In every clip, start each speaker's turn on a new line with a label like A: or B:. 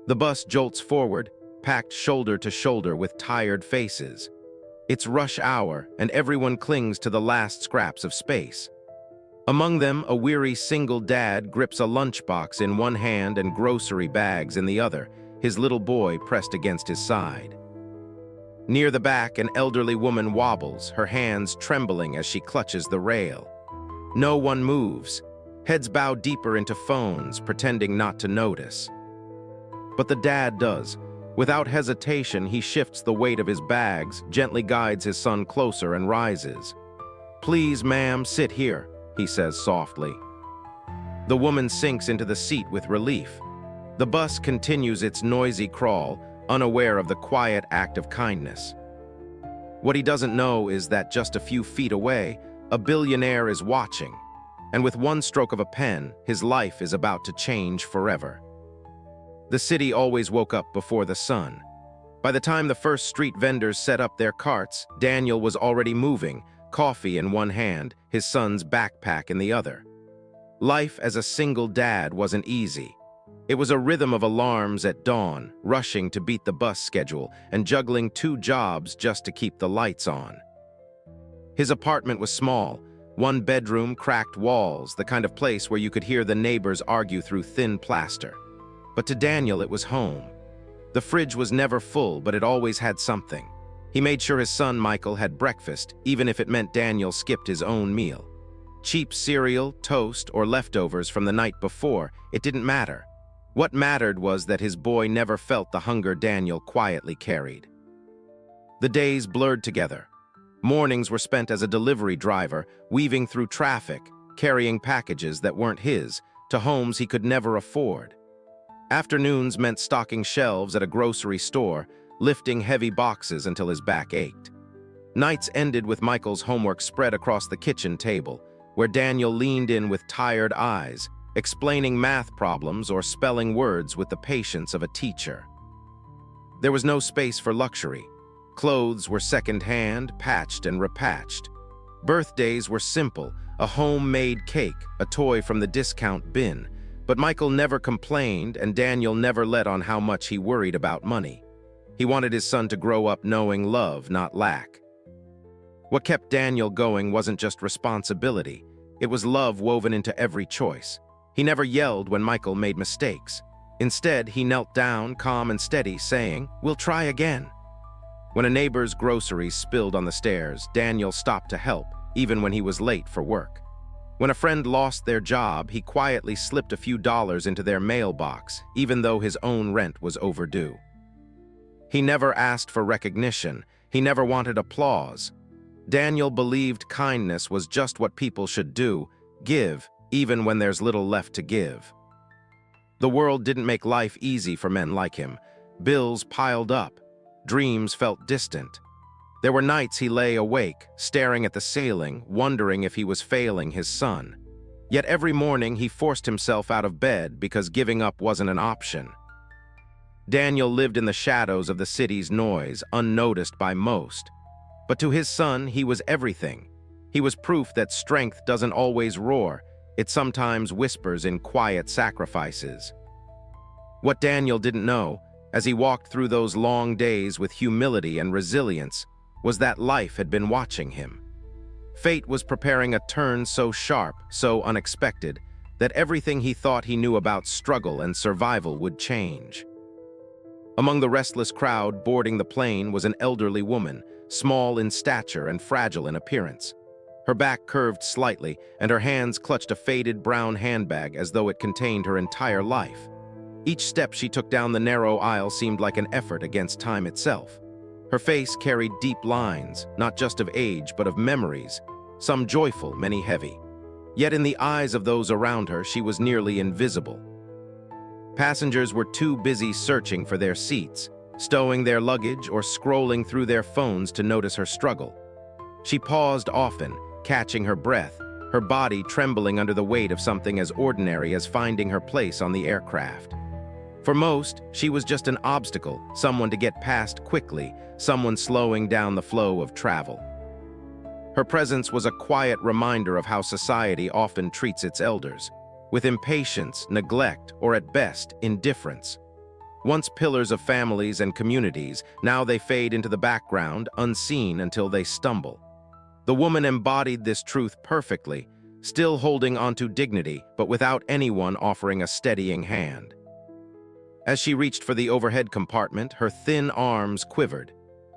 A: The bus jolts forward, packed shoulder to shoulder with tired faces. It's rush hour, and everyone clings to the last scraps of space. Among them, a weary single dad grips a lunchbox in one hand and grocery bags in the other, his little boy pressed against his side. Near the back, an elderly woman wobbles, her hands trembling as she clutches the rail. No one moves. Heads bow deeper into phones, pretending not to notice. But the dad does. Without hesitation, he shifts the weight of his bags, gently guides his son closer, and rises. "Please, ma'am, sit here," he says softly. The woman sinks into the seat with relief. The bus continues its noisy crawl, unaware of the quiet act of kindness. What he doesn't know is that just a few feet away, a billionaire is watching, and with one stroke of a pen, his life is about to change forever. The city always woke up before the sun. By the time the first street vendors set up their carts, Daniel was already moving, coffee in one hand, his son's backpack in the other. Life as a single dad wasn't easy. It was a rhythm of alarms at dawn, rushing to beat the bus schedule, and juggling 2 jobs just to keep the lights on. His apartment was small, 1 bedroom, cracked walls, the kind of place where you could hear the neighbors argue through thin plaster. But to Daniel, it was home. The fridge was never full, but it always had something. He made sure his son Michael had breakfast, even if it meant Daniel skipped his own meal. Cheap cereal, toast, or leftovers from the night before, it didn't matter. What mattered was that his boy never felt the hunger Daniel quietly carried. The days blurred together. Mornings were spent as a delivery driver, weaving through traffic, carrying packages that weren't his, to homes he could never afford. Afternoons meant stocking shelves at a grocery store, lifting heavy boxes until his back ached. Nights ended with Michael's homework spread across the kitchen table, where Daniel leaned in with tired eyes, explaining math problems or spelling words with the patience of a teacher. There was no space for luxury. Clothes were second-hand, patched and repatched. Birthdays were simple, a homemade cake, a toy from the discount bin. But Michael never complained, and Daniel never let on how much he worried about money. He wanted his son to grow up knowing love, not lack. What kept Daniel going wasn't just responsibility. It was love woven into every choice. He never yelled when Michael made mistakes. Instead, he knelt down, calm and steady, saying, "We'll try again." When a neighbor's groceries spilled on the stairs, Daniel stopped to help, even when he was late for work. When a friend lost their job, he quietly slipped a few dollars into their mailbox, even though his own rent was overdue. He never asked for recognition. He never wanted applause. Daniel believed kindness was just what people should do, give, even when there's little left to give. The world didn't make life easy for men like him. Bills piled up. Dreams felt distant. There were nights he lay awake, staring at the ceiling, wondering if he was failing his son. Yet every morning he forced himself out of bed because giving up wasn't an option. Daniel lived in the shadows of the city's noise, unnoticed by most. But to his son, he was everything. He was proof that strength doesn't always roar. It sometimes whispers in quiet sacrifices. What Daniel didn't know, as he walked through those long days with humility and resilience, was that life had been watching him. Fate was preparing a turn so sharp, so unexpected, that everything he thought he knew about struggle and survival would change. Among the restless crowd boarding the plane was an elderly woman, small in stature and fragile in appearance. Her back curved slightly, and her hands clutched a faded brown handbag as though it contained her entire life. Each step she took down the narrow aisle seemed like an effort against time itself. Her face carried deep lines, not just of age but of memories, some joyful, many heavy. Yet in the eyes of those around her, she was nearly invisible. Passengers were too busy searching for their seats, stowing their luggage or scrolling through their phones to notice her struggle. She paused often, catching her breath, her body trembling under the weight of something as ordinary as finding her place on the aircraft. For most, she was just an obstacle, someone to get past quickly, someone slowing down the flow of travel. Her presence was a quiet reminder of how society often treats its elders, with impatience, neglect, or at best, indifference. Once pillars of families and communities, now they fade into the background, unseen until they stumble. The woman embodied this truth perfectly, still holding onto dignity, but without anyone offering a steadying hand. As she reached for the overhead compartment, her thin arms quivered.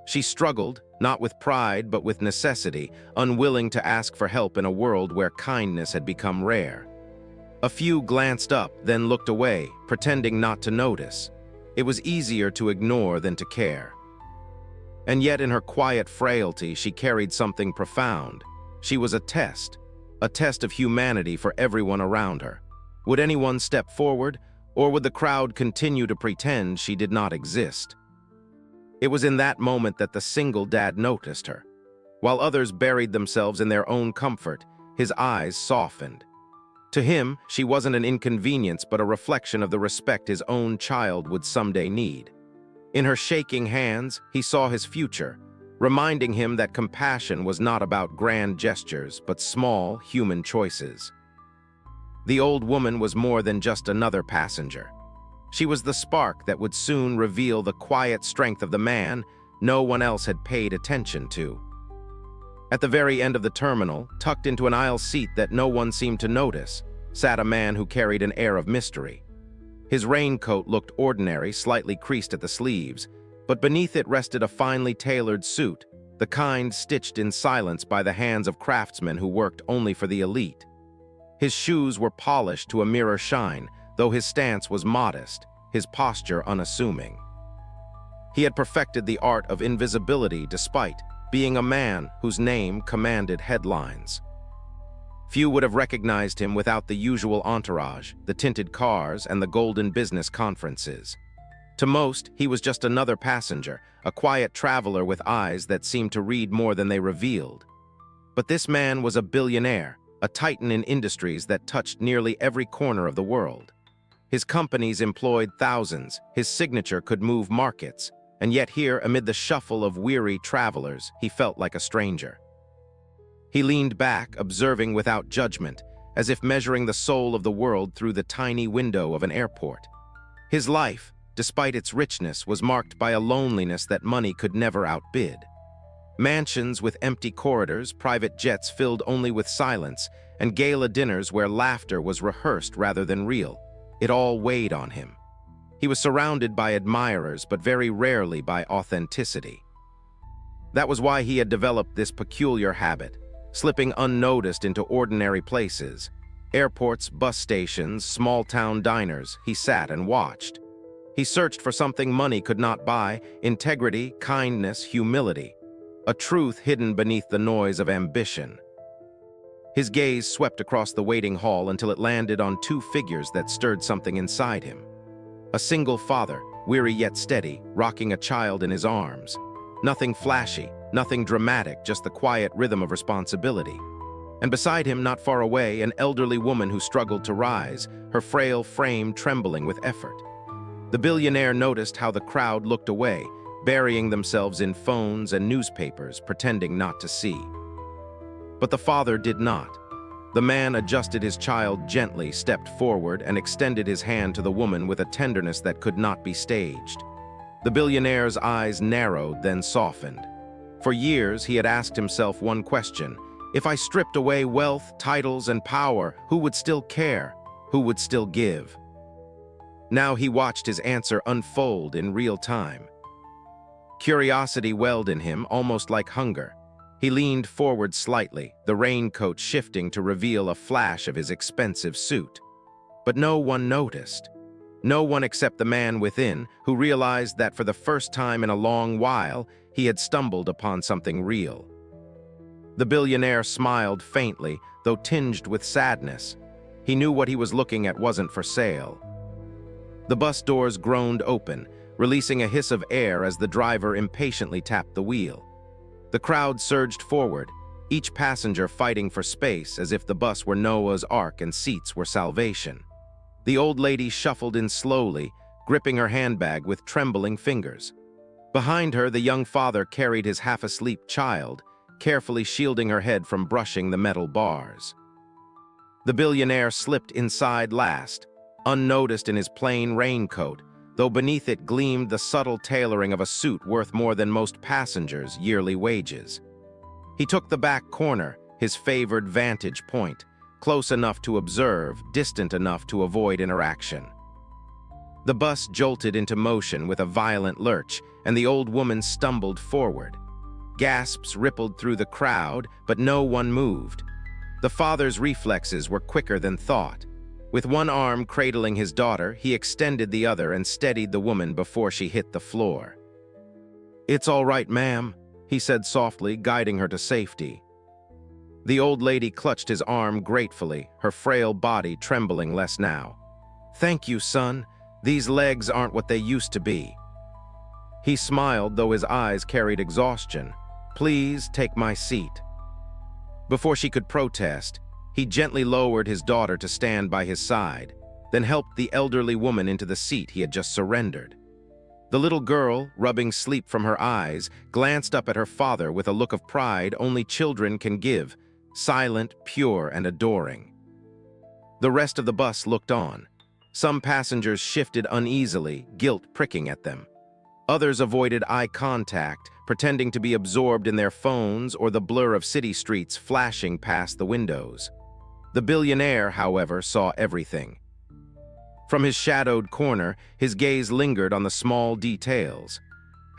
A: She struggled, not with pride but with necessity, unwilling to ask for help in a world where kindness had become rare. A few glanced up, then looked away, pretending not to notice. It was easier to ignore than to care. And yet in her quiet frailty, she carried something profound. She was a test of humanity for everyone around her. Would anyone step forward, or would the crowd continue to pretend she did not exist? It was in that moment that the single dad noticed her. While others buried themselves in their own comfort, his eyes softened. To him, she wasn't an inconvenience but a reflection of the respect his own child would someday need. In her shaking hands, he saw his future, reminding him that compassion was not about grand gestures but small, human choices. The old woman was more than just another passenger. She was the spark that would soon reveal the quiet strength of the man no one else had paid attention to. At the very end of the terminal, tucked into an aisle seat that no one seemed to notice, sat a man who carried an air of mystery. His raincoat looked ordinary, slightly creased at the sleeves, but beneath it rested a finely tailored suit, the kind stitched in silence by the hands of craftsmen who worked only for the elite. His shoes were polished to a mirror shine, though his stance was modest, his posture unassuming. He had perfected the art of invisibility despite being a man whose name commanded headlines. Few would have recognized him without the usual entourage, the tinted cars, and the golden business conferences. To most, he was just another passenger, a quiet traveler with eyes that seemed to read more than they revealed. But this man was a billionaire, a titan in industries that touched nearly every corner of the world. His companies employed thousands, his signature could move markets, and yet here, amid the shuffle of weary travelers, he felt like a stranger. He leaned back, observing without judgment, as if measuring the soul of the world through the tiny window of an airport. His life, despite its richness, was marked by a loneliness that money could never outbid. Mansions with empty corridors, private jets filled only with silence, and gala dinners where laughter was rehearsed rather than real. It all weighed on him. He was surrounded by admirers, but very rarely by authenticity. That was why he had developed this peculiar habit, slipping unnoticed into ordinary places. Airports, bus stations, small-town diners, he sat and watched. He searched for something money could not buy: integrity, kindness, humility. A truth hidden beneath the noise of ambition. His gaze swept across the waiting hall until it landed on two figures that stirred something inside him. A single father, weary yet steady, rocking a child in his arms. Nothing flashy, nothing dramatic, just the quiet rhythm of responsibility. And beside him, not far away, an elderly woman who struggled to rise, her frail frame trembling with effort. The billionaire noticed how the crowd looked away, burying themselves in phones and newspapers, pretending not to see. But the father did not. The man adjusted his child gently, stepped forward, and extended his hand to the woman with a tenderness that could not be staged. The billionaire's eyes narrowed, then softened. For years, he had asked himself one question: if I stripped away wealth, titles, and power, who would still care? Who would still give? Now he watched his answer unfold in real time. Curiosity welled in him, almost like hunger. He leaned forward slightly, the raincoat shifting to reveal a flash of his expensive suit. But no one noticed. No one except the man within, who realized that for the first time in a long while, he had stumbled upon something real. The billionaire smiled faintly, though tinged with sadness. He knew what he was looking at wasn't for sale. The bus doors groaned open, releasing a hiss of air as the driver impatiently tapped the wheel. The crowd surged forward, each passenger fighting for space as if the bus were Noah's Ark and seats were salvation. The old lady shuffled in slowly, gripping her handbag with trembling fingers. Behind her, the young father carried his half-asleep child, carefully shielding her head from brushing the metal bars. The billionaire slipped inside last, unnoticed in his plain raincoat, though beneath it gleamed the subtle tailoring of a suit worth more than most passengers' yearly wages. He took the back corner, his favored vantage point, close enough to observe, distant enough to avoid interaction. The bus jolted into motion with a violent lurch, and the old woman stumbled forward. Gasps rippled through the crowd, but no one moved. The father's reflexes were quicker than thought. With one arm cradling his daughter, he extended the other and steadied the woman before she hit the floor. "It's all right, ma'am," he said softly, guiding her to safety. The old lady clutched his arm gratefully, her frail body trembling less now. "Thank you, son. These legs aren't what they used to be." He smiled, though his eyes carried exhaustion. "Please take my seat." Before she could protest, he gently lowered his daughter to stand by his side, then helped the elderly woman into the seat he had just surrendered. The little girl, rubbing sleep from her eyes, glanced up at her father with a look of pride only children can give, silent, pure, and adoring. The rest of the bus looked on. Some passengers shifted uneasily, guilt pricking at them. Others avoided eye contact, pretending to be absorbed in their phones or the blur of city streets flashing past the windows. The billionaire, however, saw everything. From his shadowed corner, his gaze lingered on the small details.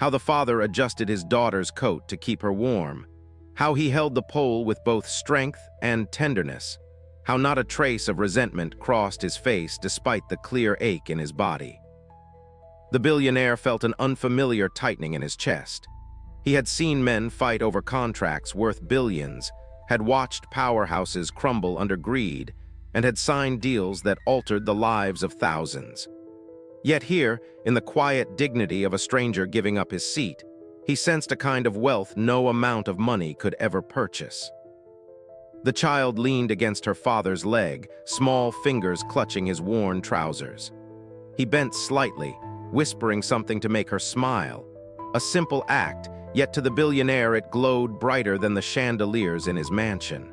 A: How the father adjusted his daughter's coat to keep her warm. How he held the pole with both strength and tenderness. How not a trace of resentment crossed his face despite the clear ache in his body. The billionaire felt an unfamiliar tightening in his chest. He had seen men fight over contracts worth billions, had watched powerhouses crumble under greed, and had signed deals that altered the lives of thousands. Yet here, in the quiet dignity of a stranger giving up his seat, he sensed a kind of wealth no amount of money could ever purchase. The child leaned against her father's leg, small fingers clutching his worn trousers. He bent slightly, whispering something to make her smile. A simple act, yet to the billionaire it glowed brighter than the chandeliers in his mansion.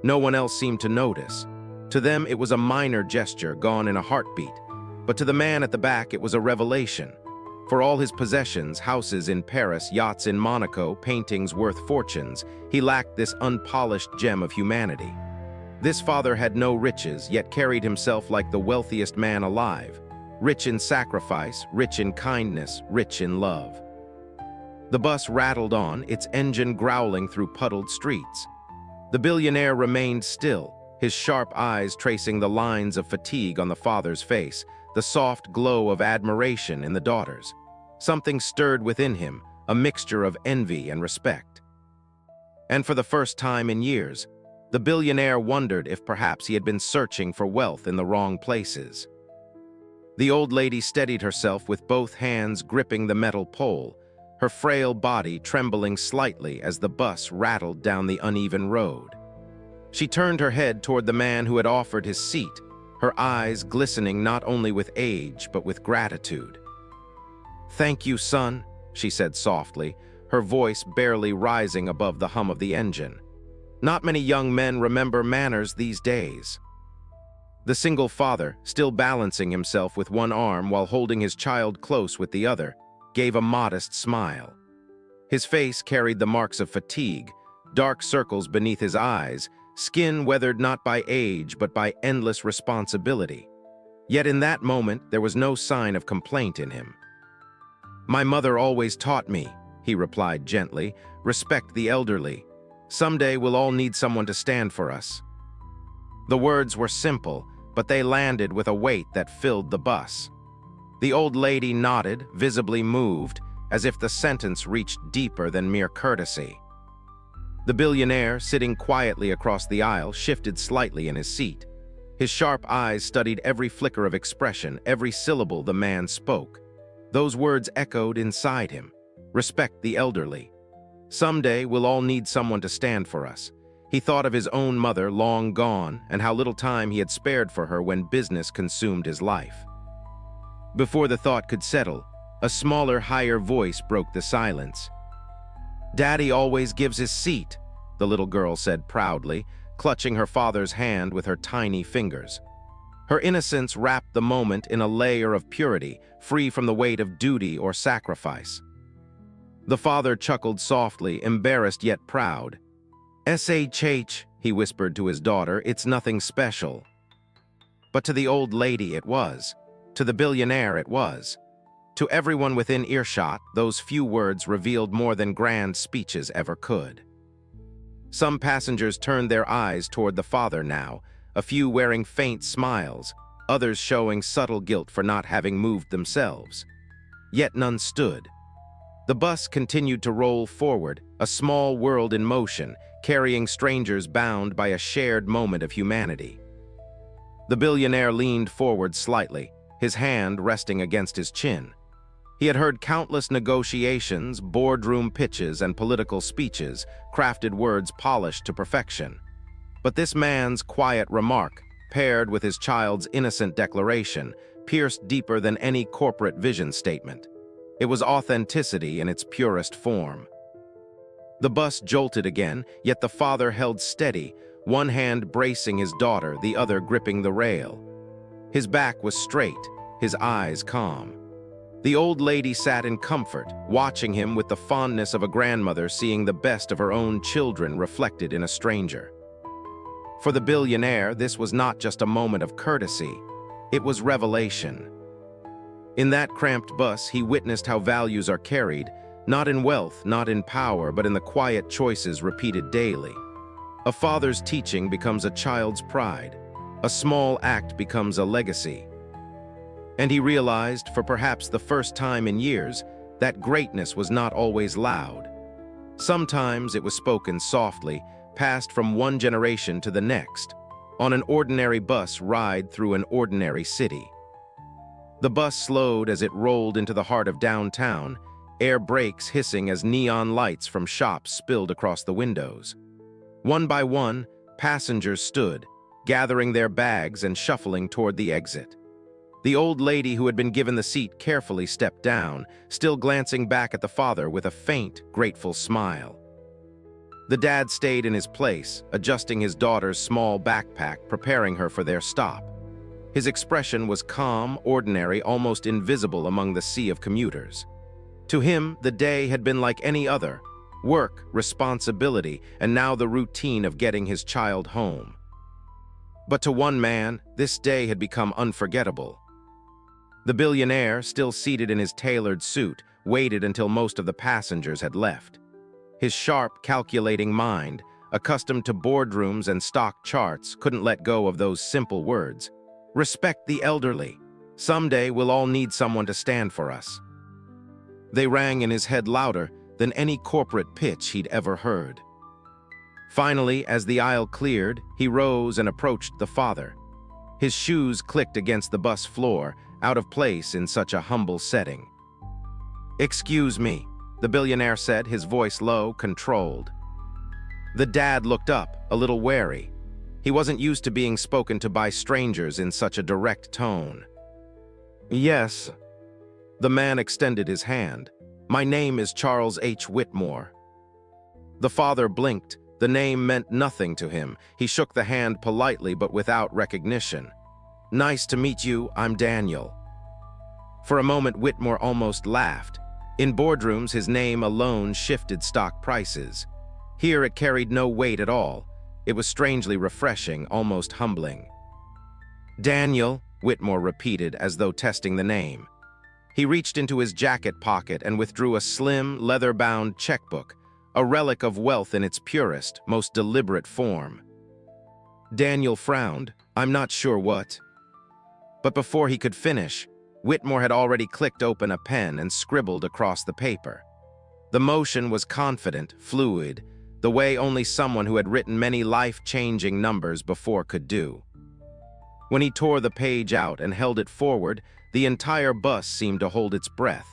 A: No one else seemed to notice. To them it was a minor gesture gone in a heartbeat, but to the man at the back it was a revelation. For all his possessions, houses in Paris, yachts in Monaco, paintings worth fortunes, he lacked this unpolished gem of humanity. This father had no riches, yet carried himself like the wealthiest man alive. Rich in sacrifice, rich in kindness, rich in love. The bus rattled on, its engine growling through puddled streets. The billionaire remained still, his sharp eyes tracing the lines of fatigue on the father's face, the soft glow of admiration in the daughter's. Something stirred within him, a mixture of envy and respect. And for the first time in years, the billionaire wondered if perhaps he had been searching for wealth in the wrong places. The old lady steadied herself with both hands gripping the metal pole, her frail body trembling slightly as the bus rattled down the uneven road. She turned her head toward the man who had offered his seat, her eyes glistening not only with age but with gratitude. "Thank you, son," she said softly, her voice barely rising above the hum of the engine. Not many young men remember manners these days. The single father, still balancing himself with one arm while holding his child close with the other, gave a modest smile. His face carried the marks of fatigue, dark circles beneath his eyes, skin weathered not by age but by endless responsibility. Yet in that moment there was no sign of complaint in him. "My mother always taught me," he replied gently, "respect the elderly. Someday we'll all need someone to stand for us." The words were simple, but they landed with a weight that filled the bus. The old lady nodded, visibly moved, as if the sentence reached deeper than mere courtesy. The billionaire, sitting quietly across the aisle, shifted slightly in his seat. His sharp eyes studied every flicker of expression, every syllable the man spoke. Those words echoed inside him. Respect the elderly. Someday we'll all need someone to stand for us. He thought of his own mother, long gone, and how little time he had spared for her when business consumed his life. Before the thought could settle, a smaller, higher voice broke the silence. "Daddy always gives his seat," the little girl said proudly, clutching her father's hand with her tiny fingers. Her innocence wrapped the moment in a layer of purity, free from the weight of duty or sacrifice. The father chuckled softly, embarrassed yet proud. "SHH," he whispered to his daughter, "it's nothing special." But to the old lady it was. To the billionaire it was. To everyone within earshot, those few words revealed more than grand speeches ever could. Some passengers turned their eyes toward the father now, a few wearing faint smiles, others showing subtle guilt for not having moved themselves. Yet none stood. The bus continued to roll forward, a small world in motion, carrying strangers bound by a shared moment of humanity. The billionaire leaned forward slightly, his hand resting against his chin. He had heard countless negotiations, boardroom pitches, and political speeches, crafted words polished to perfection. But this man's quiet remark, paired with his child's innocent declaration, pierced deeper than any corporate vision statement. It was authenticity in its purest form. The bus jolted again, yet the father held steady, one hand bracing his daughter, the other gripping the rail. His back was straight, his eyes calm. The old lady sat in comfort, watching him with the fondness of a grandmother seeing the best of her own children reflected in a stranger. For the billionaire, this was not just a moment of courtesy, it was revelation. In that cramped bus, he witnessed how values are carried, not in wealth, not in power, but in the quiet choices repeated daily. A father's teaching becomes a child's pride. A small act becomes a legacy. And he realized, for perhaps the first time in years, that greatness was not always loud. Sometimes it was spoken softly, passed from one generation to the next, on an ordinary bus ride through an ordinary city. The bus slowed as it rolled into the heart of downtown, air brakes hissing as neon lights from shops spilled across the windows. One by one, passengers stood, gathering their bags and shuffling toward the exit. The old lady who had been given the seat carefully stepped down, still glancing back at the father with a faint, grateful smile. The dad stayed in his place, adjusting his daughter's small backpack, preparing her for their stop. His expression was calm, ordinary, almost invisible among the sea of commuters. To him, the day had been like any other: work, responsibility, and now the routine of getting his child home. But to one man, this day had become unforgettable. The billionaire, still seated in his tailored suit, waited until most of the passengers had left. His sharp, calculating mind, accustomed to boardrooms and stock charts, couldn't let go of those simple words. Respect the elderly. Someday we'll all need someone to stand for us. They rang in his head louder than any corporate pitch he'd ever heard. Finally, as the aisle cleared, he rose and approached the father. His shoes clicked against the bus floor, out of place in such a humble setting. "Excuse me," the billionaire said, his voice low, controlled. The dad looked up, a little wary. He wasn't used to being spoken to by strangers in such a direct tone. "Yes." The man extended his hand. "My name is Charles H. Whitmore." The father blinked. The name meant nothing to him. He shook the hand politely but without recognition. "Nice to meet you, I'm Daniel." For a moment, Whitmore almost laughed. In boardrooms, his name alone shifted stock prices. Here it carried no weight at all. It was strangely refreshing, almost humbling. "Daniel," Whitmore repeated as though testing the name. He reached into his jacket pocket and withdrew a slim, leather-bound checkbook, a relic of wealth in its purest, most deliberate form. Daniel frowned. "I'm not sure what." But before he could finish, Whitmore had already clicked open a pen and scribbled across the paper. The motion was confident, fluid, the way only someone who had written many life-changing numbers before could do. When he tore the page out and held it forward, the entire bus seemed to hold its breath.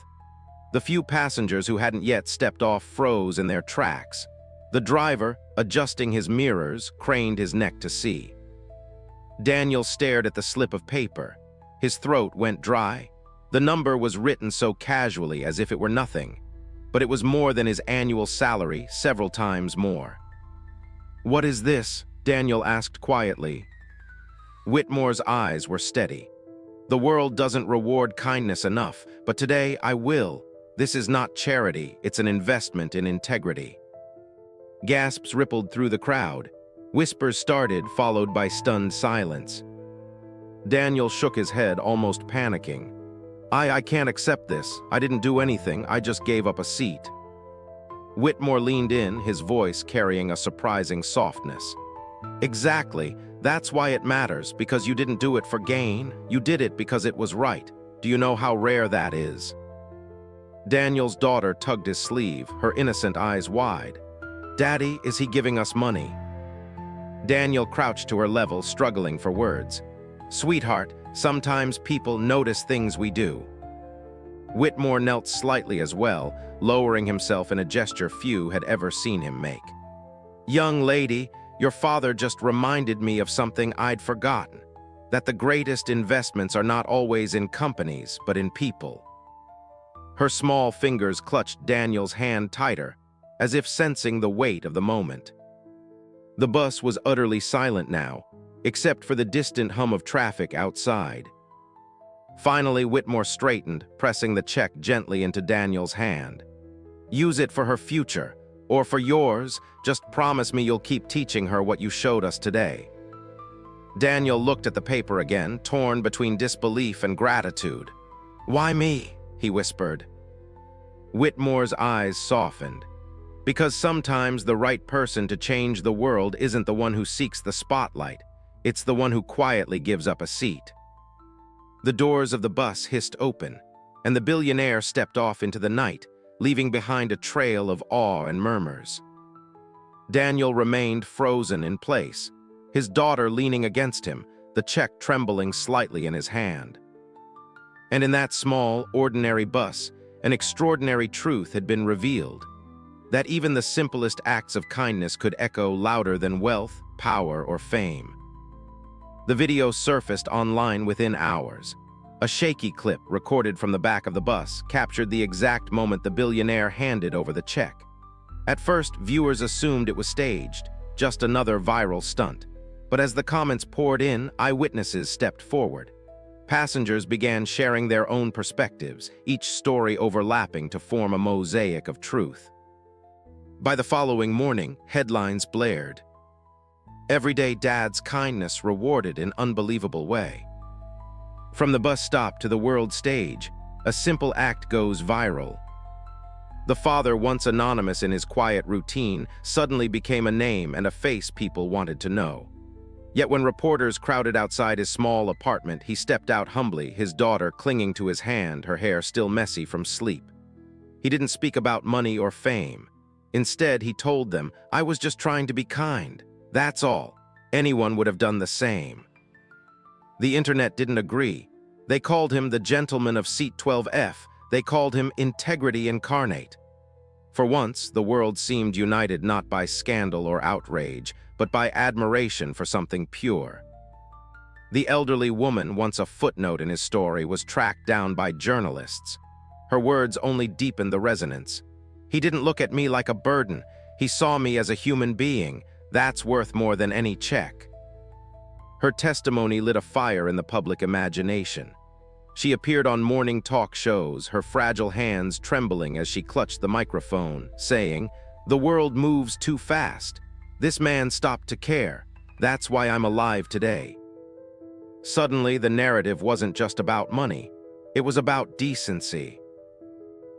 A: The few passengers who hadn't yet stepped off froze in their tracks. The driver, adjusting his mirrors, craned his neck to see. Daniel stared at the slip of paper. His throat went dry. The number was written so casually as if it were nothing, but it was more than his annual salary, several times more. "What is this?" Daniel asked quietly. Whitmore's eyes were steady. The world doesn't reward kindness enough, but today I will. This is not charity, it's an investment in integrity. Gasps rippled through the crowd. Whispers started, followed by stunned silence. Daniel shook his head, almost panicking. I can't accept this. I didn't do anything, I just gave up a seat. Whitmore leaned in, his voice carrying a surprising softness. Exactly. That's why it matters, because you didn't do it for gain. You did it because it was right. Do you know how rare that is? Daniel's daughter tugged his sleeve, her innocent eyes wide. Daddy, is he giving us money? Daniel crouched to her level, struggling for words. Sweetheart, sometimes people notice things we do. Whitmore knelt slightly as well, lowering himself in a gesture few had ever seen him make. Young lady, your father just reminded me of something I'd forgotten, that the greatest investments are not always in companies, but in people. Her small fingers clutched Daniel's hand tighter, as if sensing the weight of the moment. The bus was utterly silent now, except for the distant hum of traffic outside. Finally, Whitmore straightened, pressing the check gently into Daniel's hand. Use it for her future, or for yours, just promise me you'll keep teaching her what you showed us today. Daniel looked at the paper again, torn between disbelief and gratitude. Why me? He whispered. Whitmore's eyes softened. Because sometimes the right person to change the world isn't the one who seeks the spotlight, it's the one who quietly gives up a seat. The doors of the bus hissed open, and the billionaire stepped off into the night, leaving behind a trail of awe and murmurs. Daniel remained frozen in place, his daughter leaning against him, the check trembling slightly in his hand. And in that small, ordinary bus, an extraordinary truth had been revealed, that even the simplest acts of kindness could echo louder than wealth, power, or fame. The video surfaced online within hours. A shaky clip recorded from the back of the bus captured the exact moment the billionaire handed over the check. At first, viewers assumed it was staged, just another viral stunt. But as the comments poured in, eyewitnesses stepped forward. Passengers began sharing their own perspectives, each story overlapping to form a mosaic of truth. By the following morning, headlines blared. Everyday dad's kindness rewarded in unbelievable way. From the bus stop to the world stage, a simple act goes viral. The father, once anonymous in his quiet routine, suddenly became a name and a face people wanted to know. Yet when reporters crowded outside his small apartment, he stepped out humbly, his daughter clinging to his hand, her hair still messy from sleep. He didn't speak about money or fame. Instead, he told them, I was just trying to be kind. That's all. Anyone would have done the same. The internet didn't agree. They called him the gentleman of seat 12F. They called him integrity incarnate. For once, the world seemed united not by scandal or outrage, but by admiration for something pure. The elderly woman, once a footnote in his story, was tracked down by journalists. Her words only deepened the resonance. He didn't look at me like a burden. He saw me as a human being. That's worth more than any check. Her testimony lit a fire in the public imagination. She appeared on morning talk shows, her fragile hands trembling as she clutched the microphone, saying, "The world moves too fast. This man stopped to care. That's why I'm alive today." Suddenly, the narrative wasn't just about money. It was about decency.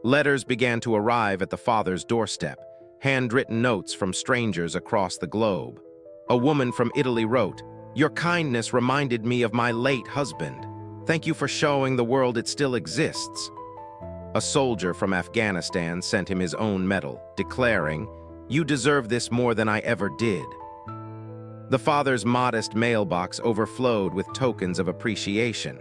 A: Letters began to arrive at the father's doorstep, handwritten notes from strangers across the globe. A woman from Italy wrote, "Your kindness reminded me of my late husband. Thank you for showing the world it still exists." A soldier from Afghanistan sent him his own medal, declaring, "You deserve this more than I ever did." The father's modest mailbox overflowed with tokens of appreciation.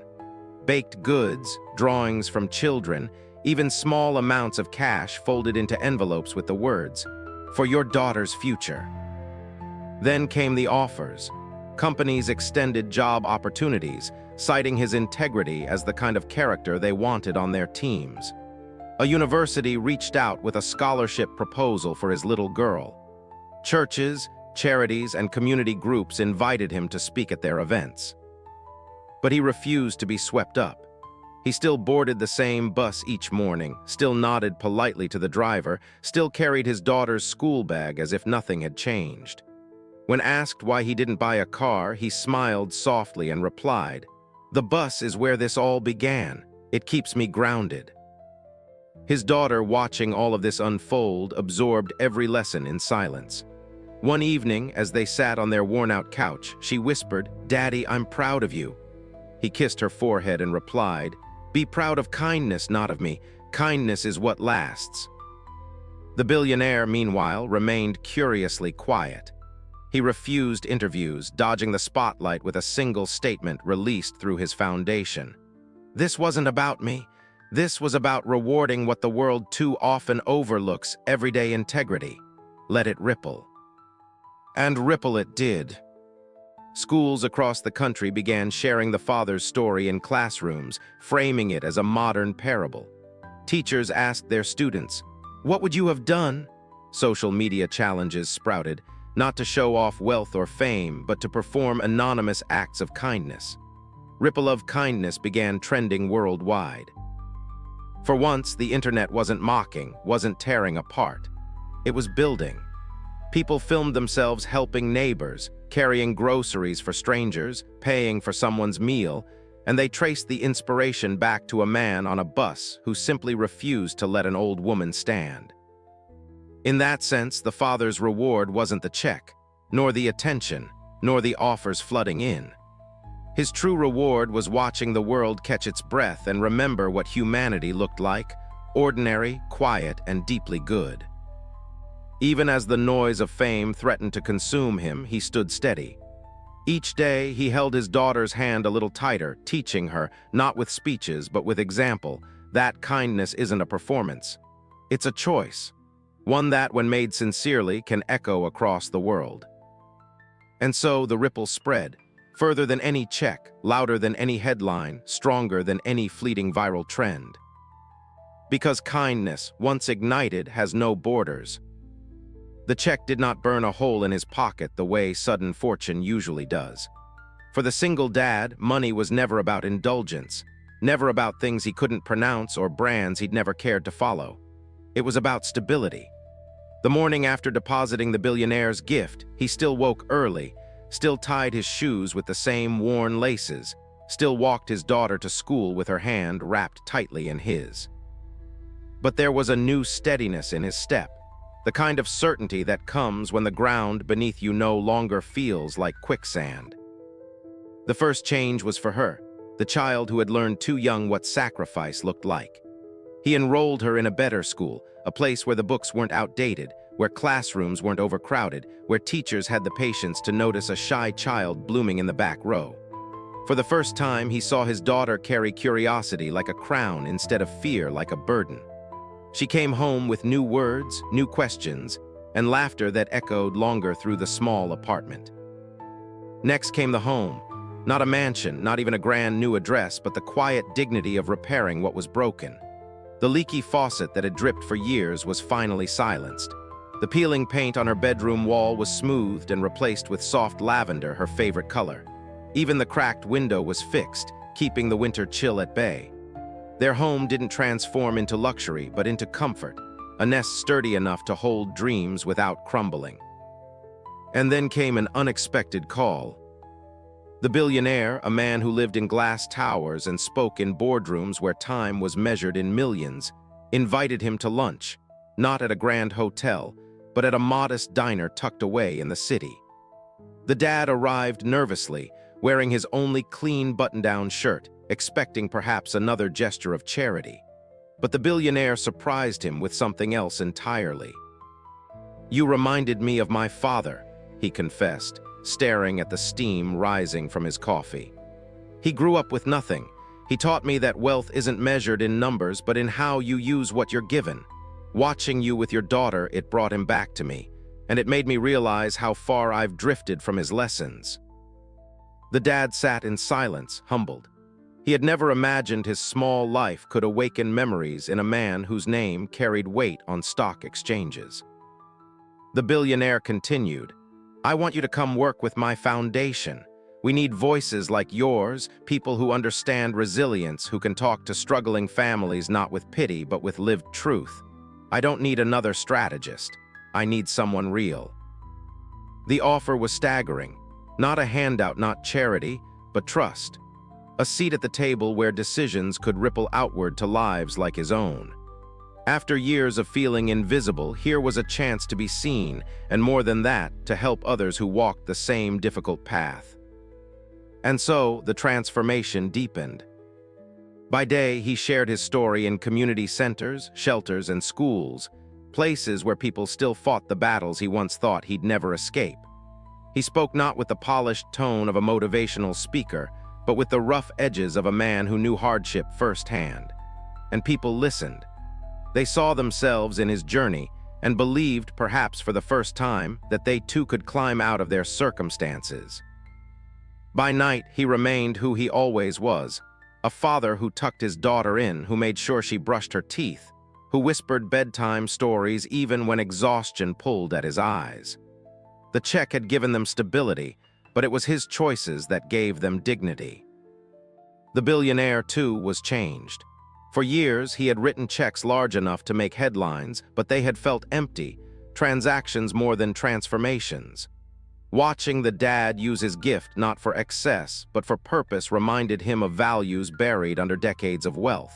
A: Baked goods, drawings from children, even small amounts of cash folded into envelopes with the words, "For your daughter's future." Then came the offers. Companies extended job opportunities, citing his integrity as the kind of character they wanted on their teams. A university reached out with a scholarship proposal for his little girl. Churches, charities, and community groups invited him to speak at their events. But he refused to be swept up. He still boarded the same bus each morning, still nodded politely to the driver, still carried his daughter's school bag as if nothing had changed. When asked why he didn't buy a car, he smiled softly and replied, "The bus is where this all began. It keeps me grounded." His daughter, watching all of this unfold, absorbed every lesson in silence. One evening, as they sat on their worn-out couch, she whispered, "Daddy, I'm proud of you." He kissed her forehead and replied, "Be proud of kindness, not of me. Kindness is what lasts." The billionaire, meanwhile, remained curiously quiet. He refused interviews, dodging the spotlight with a single statement released through his foundation. "This wasn't about me. This was about rewarding what the world too often overlooks, everyday integrity. Let it ripple." And ripple it did. Schools across the country began sharing the father's story in classrooms, framing it as a modern parable. Teachers asked their students, "What would you have done?" Social media challenges sprouted, not to show off wealth or fame, but to perform anonymous acts of kindness. Ripple of kindness began trending worldwide. For once, the internet wasn't mocking, wasn't tearing apart. It was building. People filmed themselves helping neighbors, carrying groceries for strangers, paying for someone's meal, and they traced the inspiration back to a man on a bus who simply refused to let an old woman stand. In that sense, the father's reward wasn't the check, nor the attention, nor the offers flooding in. His true reward was watching the world catch its breath and remember what humanity looked like: ordinary, quiet, and deeply good. Even as the noise of fame threatened to consume him, he stood steady. Each day, he held his daughter's hand a little tighter, teaching her, not with speeches but with example, that kindness isn't a performance. It's a choice, one that, when made sincerely, can echo across the world. And so the ripple spread, further than any check, louder than any headline, stronger than any fleeting viral trend. Because kindness, once ignited, has no borders. The check did not burn a hole in his pocket the way sudden fortune usually does. For the single dad, money was never about indulgence, never about things he couldn't pronounce or brands he'd never cared to follow. It was about stability. The morning after depositing the billionaire's gift, he still woke early, still tied his shoes with the same worn laces, still walked his daughter to school with her hand wrapped tightly in his. But there was a new steadiness in his step, the kind of certainty that comes when the ground beneath you no longer feels like quicksand. The first change was for her, the child who had learned too young what sacrifice looked like. He enrolled her in a better school, a place where the books weren't outdated, where classrooms weren't overcrowded, where teachers had the patience to notice a shy child blooming in the back row. For the first time, he saw his daughter carry curiosity like a crown instead of fear like a burden. She came home with new words, new questions, and laughter that echoed longer through the small apartment. Next came the home. Not a mansion, not even a grand new address, but the quiet dignity of repairing what was broken. The leaky faucet that had dripped for years was finally silenced. The peeling paint on her bedroom wall was smoothed and replaced with soft lavender, her favorite color. Even the cracked window was fixed, keeping the winter chill at bay. Their home didn't transform into luxury, but into comfort, a nest sturdy enough to hold dreams without crumbling. And then came an unexpected call. The billionaire, a man who lived in glass towers and spoke in boardrooms where time was measured in millions, invited him to lunch, not at a grand hotel, but at a modest diner tucked away in the city. The dad arrived nervously, wearing his only clean button-down shirt, expecting perhaps another gesture of charity. But the billionaire surprised him with something else entirely. "You reminded me of my father," he confessed, staring at the steam rising from his coffee. "He grew up with nothing. He taught me that wealth isn't measured in numbers, but in how you use what you're given. Watching you with your daughter, it brought him back to me, and it made me realize how far I've drifted from his lessons." The dad sat in silence, humbled. He had never imagined his small life could awaken memories in a man whose name carried weight on stock exchanges. The billionaire continued, "I want you to come work with my foundation. We need voices like yours, people who understand resilience, who can talk to struggling families not with pity but with lived truth. I don't need another strategist. I need someone real. The offer was staggering. Not a handout, not charity, but trust. A seat at the table where decisions could ripple outward to lives like his own. After years of feeling invisible, here was a chance to be seen, and more than that, to help others who walked the same difficult path. And so, the transformation deepened. By day, he shared his story in community centers, shelters, and schools, places where people still fought the battles he once thought he'd never escape. He spoke not with the polished tone of a motivational speaker, but with the rough edges of a man who knew hardship firsthand. And people listened. They saw themselves in his journey and believed, perhaps for the first time, that they too could climb out of their circumstances. By night, he remained who he always was, a father who tucked his daughter in, who made sure she brushed her teeth, who whispered bedtime stories even when exhaustion pulled at his eyes. The check had given them stability, but it was his choices that gave them dignity. The billionaire, too, was changed. For years, he had written checks large enough to make headlines, but they had felt empty, transactions more than transformations. Watching the dad use his gift not for excess, but for purpose reminded him of values buried under decades of wealth.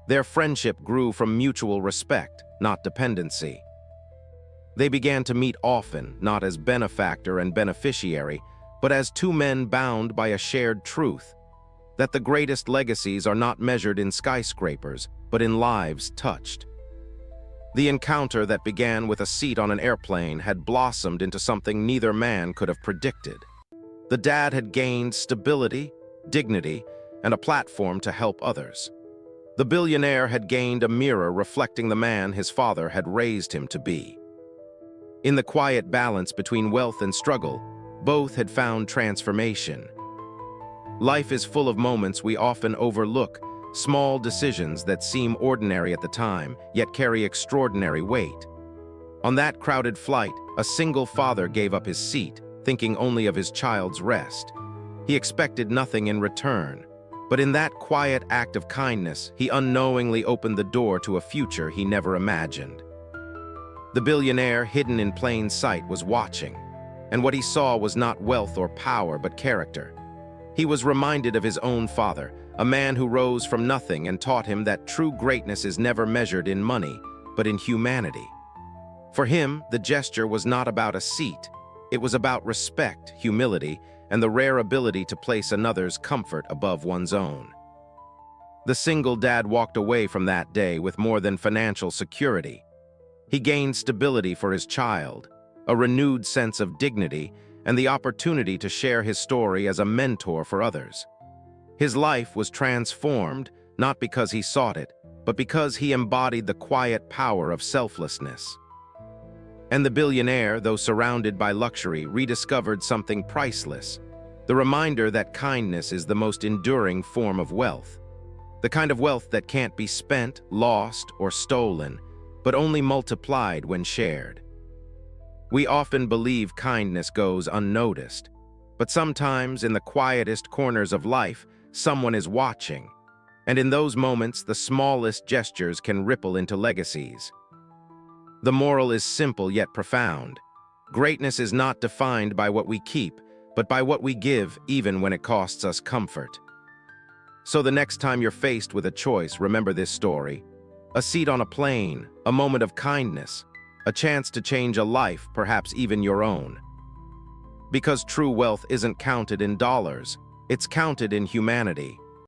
A: Their friendship grew from mutual respect, not dependency. They began to meet often, not as benefactor and beneficiary, but as two men bound by a shared truth, that the greatest legacies are not measured in skyscrapers, but in lives touched. The encounter that began with a seat on an airplane had blossomed into something neither man could have predicted. The dad had gained stability, dignity, and a platform to help others. The billionaire had gained a mirror reflecting the man his father had raised him to be. In the quiet balance between wealth and struggle, both had found transformation. Life is full of moments we often overlook, small decisions that seem ordinary at the time, yet carry extraordinary weight. On that crowded flight, a single father gave up his seat, thinking only of his child's rest. He expected nothing in return, but in that quiet act of kindness, he unknowingly opened the door to a future he never imagined. The billionaire, hidden in plain sight, was watching, and what he saw was not wealth or power, but character. He was reminded of his own father, a man who rose from nothing and taught him that true greatness is never measured in money, but in humanity. For him, the gesture was not about a seat. It was about respect, humility, and the rare ability to place another's comfort above one's own. The single dad walked away from that day with more than financial security. He gained stability for his child, a renewed sense of dignity, and the opportunity to share his story as a mentor for others. His life was transformed, not because he sought it, but because he embodied the quiet power of selflessness. And the billionaire, though surrounded by luxury, rediscovered something priceless, the reminder that kindness is the most enduring form of wealth, the kind of wealth that can't be spent, lost, or stolen, but only multiplied when shared. We often believe kindness goes unnoticed, but sometimes in the quietest corners of life, someone is watching, and in those moments, the smallest gestures can ripple into legacies. The moral is simple yet profound. Greatness is not defined by what we keep, but by what we give, even when it costs us comfort. So the next time you're faced with a choice, remember this story. A seat on a plane, a moment of kindness, a chance to change a life, perhaps even your own. Because true wealth isn't counted in dollars, it's counted in humanity.